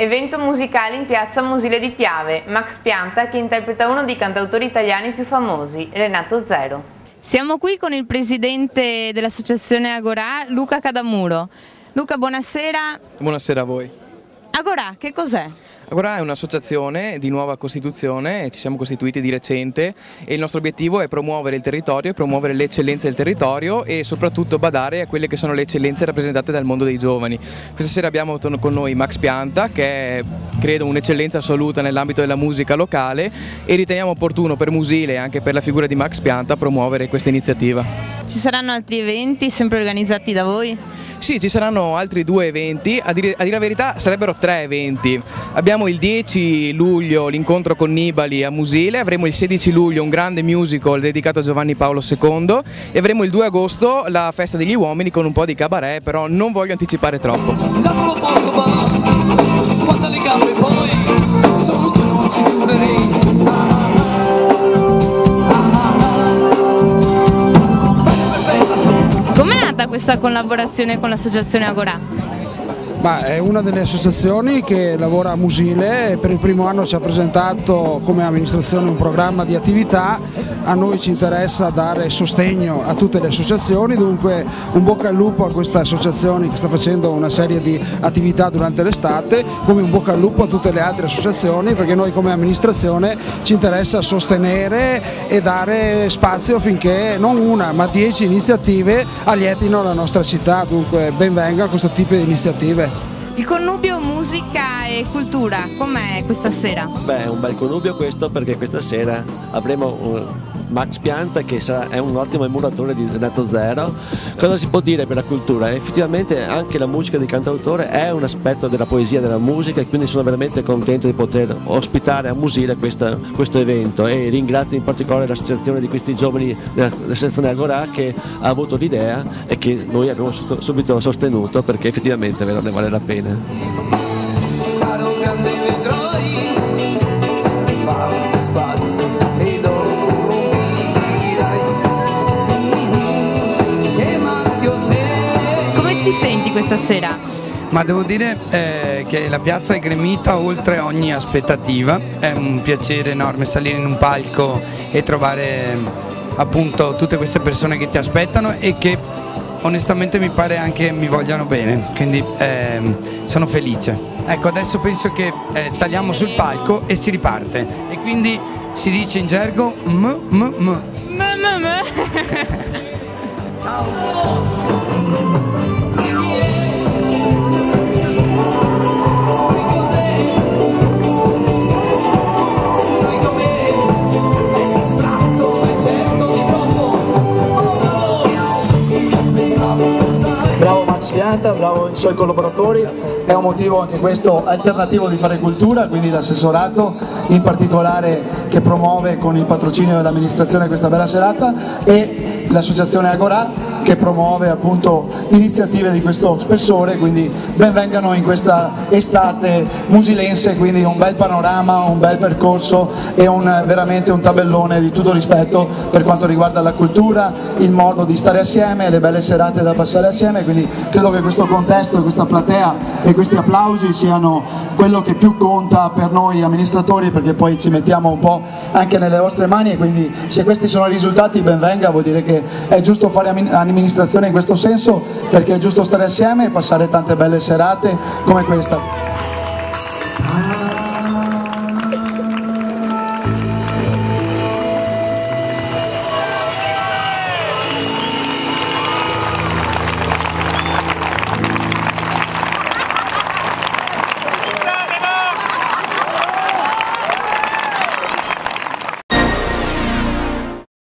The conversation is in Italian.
Evento musicale in piazza Musile di Piave, Max Pianta che interpreta uno dei cantautori italiani più famosi, Renato Zero. Siamo qui con il presidente dell'associazione Agorà, Luca Cadamuro. Luca, buonasera. Buonasera a voi. Agorà, che cos'è? Agorà è un'associazione di nuova costituzione, ci siamo costituiti di recente e il nostro obiettivo è promuovere il territorio, promuovere le eccellenze del territorio e soprattutto badare a quelle che sono le eccellenze rappresentate dal mondo dei giovani. Questa sera abbiamo con noi Max Pianta, che è credo un'eccellenza assoluta nell'ambito della musica locale, e riteniamo opportuno per Musile e anche per la figura di Max Pianta promuovere questa iniziativa. Ci saranno altri eventi sempre organizzati da voi? Sì, ci saranno altri 2 eventi, a dire la verità sarebbero 3 eventi. Abbiamo il 10 luglio l'incontro con Nibali a Musile, avremo il 16 luglio un grande musical dedicato a Giovanni Paolo II e avremo il 2 agosto la festa degli uomini con un po' di cabaret, però non voglio anticipare troppo. Questa collaborazione con l'associazione Agorà? È una delle associazioni che lavora a Musile e per il primo anno ci ha presentato come amministrazione un programma di attività. A noi ci interessa dare sostegno a tutte le associazioni, dunque un bocca al lupo a questa associazione che sta facendo una serie di attività durante l'estate, come un bocca al lupo a tutte le altre associazioni, perché noi come amministrazione ci interessa sostenere e dare spazio affinché non una ma 10 iniziative allietino la nostra città, dunque ben venga questo tipo di iniziative. Il connubio musica e cultura, com'è questa sera? È un bel connubio questo, perché questa sera avremo Max Pianta che è un ottimo emulatore di Renato Zero. Cosa si può dire per la cultura? Effettivamente anche la musica di cantautore è un aspetto della poesia della musica, e quindi sono veramente contento di poter ospitare a Musile questo evento, e ringrazio in particolare l'associazione di questi giovani dell'associazione Agorà che ha avuto l'idea e che noi abbiamo subito sostenuto, perché effettivamente ne vale la pena. Ti senti questa sera? Ma devo dire che la piazza è gremita oltre ogni aspettativa, è un piacere enorme salire in un palco e trovare appunto tutte queste persone che ti aspettano e che onestamente mi pare anche mi vogliano bene, quindi sono felice. Ecco, adesso penso che saliamo sul palco e si riparte, e quindi si dice in gergo Ciao! Bravo Max Pianta, bravo i suoi collaboratori, è un motivo anche questo alternativo di fare cultura, quindi l'assessorato in particolare che promuove con il patrocinio dell'amministrazione questa bella serata, e l'associazione Agorà che promuove appunto iniziative di questo spessore, quindi benvengano in questa estate musilense, quindi un bel panorama, un bel percorso e veramente un tabellone di tutto rispetto per quanto riguarda la cultura, il modo di stare assieme, le belle serate da passare assieme, quindi credo che questo contesto, questa platea e questi applausi siano quello che più conta per noi amministratori, perché poi ci mettiamo un po' anche nelle vostre mani, e quindi se questi sono i risultati ben venga, vuol dire che è giusto fare amministrazione in questo senso, perché è giusto stare assieme e passare tante belle serate come questa.